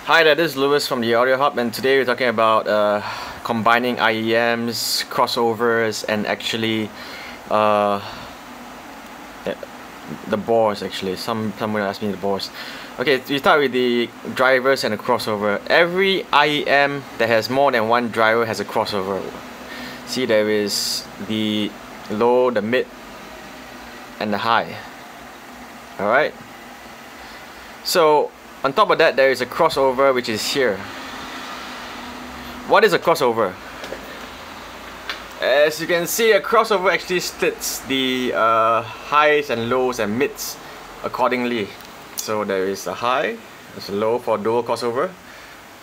Hi there, this is Lewis from the Audiohub, and today we're talking about combining IEMs, crossovers, and actually the bores. Actually, someone asked me the bores. Okay, we start with the drivers and the crossover. Every IEM that has more than one driver has a crossover. See, there is the low, the mid, and the high. All right. So on top of that, there is a crossover, which is here. What is a crossover? As you can see, a crossover actually splits the highs and lows and mids accordingly. So there is a high, there's a low for dual crossover,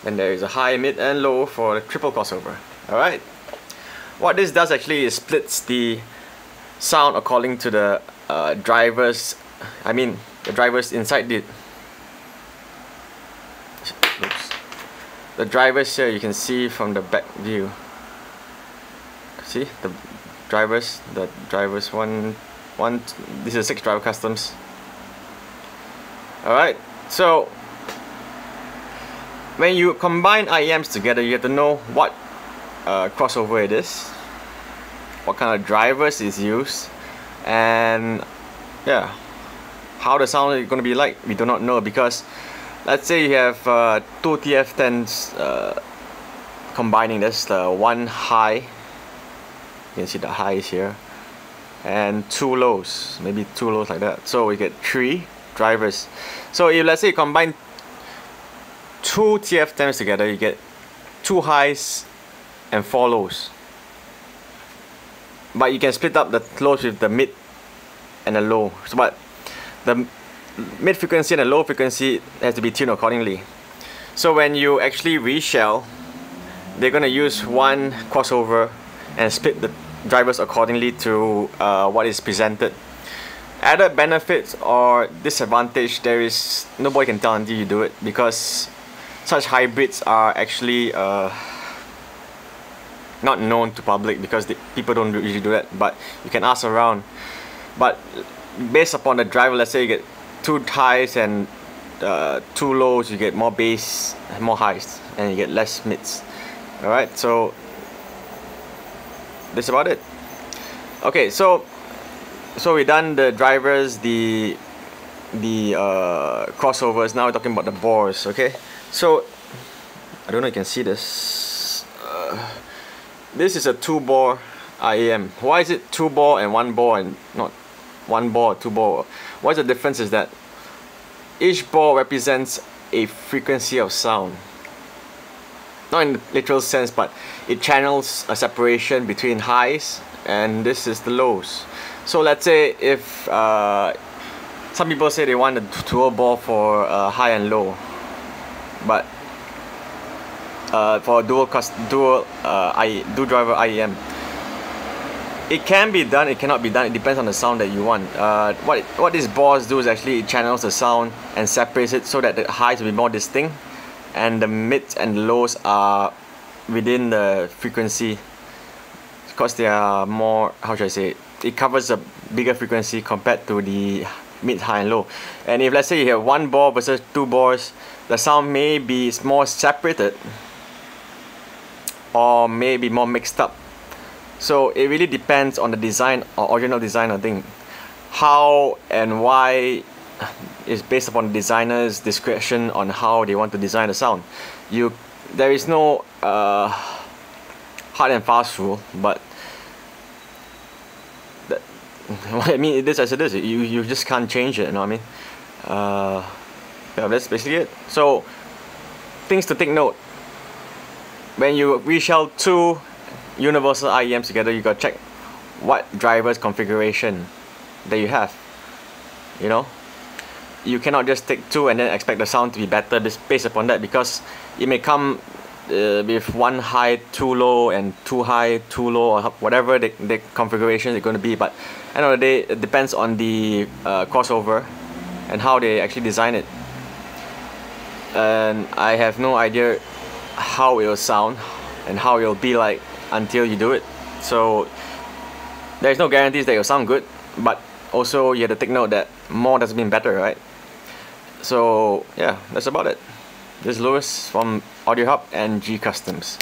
and there is a high, mid, and low for the triple crossover. Alright? What this does actually is splits the sound according to the drivers, the drivers inside it. Oops. The drivers here you can see from the back view. See the drivers one this is 6 driver customs. Alright, so when you combine IEMs together, you have to know what crossover it is, what kind of drivers is used, and yeah, how the sound is going to be like. We do not know, because let's say you have 2 TF10s combining. That's the one high, you can see the highs here, and 2 lows, maybe 2 lows like that. So we get 3 drivers. So if let's say you combine 2 TF10s together, you get 2 highs and 4 lows. But you can split up the lows with the mid and the low. So, but the mid frequency and the low frequency has to be tuned accordingly. So when you actually reshell, they're gonna use one crossover and split the drivers accordingly to what is presented. Added benefits or disadvantage, there is nobody can tell until you do it, because such hybrids are actually not known to public, because people don't usually do that, but you can ask around. But based upon the driver, let's say you get 2 highs and 2 lows, you get more bass, more highs, and you get less mids. Alright, so that's about it. Okay, so we've done the drivers, the crossovers. Now we're talking about the bores. Okay, so I don't know if you can see this. This is a 2-bore IEM. Why is it 2-bore and 1-bore and not 1-bore, 2-bore? What's the difference is that each bore represents a frequency of sound. Not in the literal sense, but it channels a separation between highs, and this is the lows. So let's say if some people say they want a dual bore for high and low, but for dual driver IEM, it can be done, it cannot be done. It depends on the sound that you want. What these bores do is actually it channels the sound and separates it so that the highs will be more distinct, and the mids and the lows are within the frequency, because they are more, how should I say it covers a bigger frequency compared to the mid, high, and low. And if let's say you have 1 bore versus 2 bores, the sound may be more separated or maybe more mixed up. So it really depends on the design or original design of thing. How and why is based upon the designer's discretion on how they want to design the sound. There is no hard and fast rule, but I mean, it is as it is. You just can't change it, you know what I mean? Yeah, that's basically it. So things to take note: when you reshell 2 universal IEMs together, you gotta check what drivers configuration that you have. You know, you cannot just take 2 and then expect the sound to be better based upon that, because it may come with 1 high, 2 low, and 2 high, 2 low, or whatever the configuration is going to be. But at the end of the day, it depends on the crossover and how they actually design it. And I have no idea how it will sound and how it will be like until you do it. So there's no guarantees that it will sound good, but also you have to take note that more doesn't mean better, right? So yeah, that's about it. This is Lewis from Audiohub and G Customs.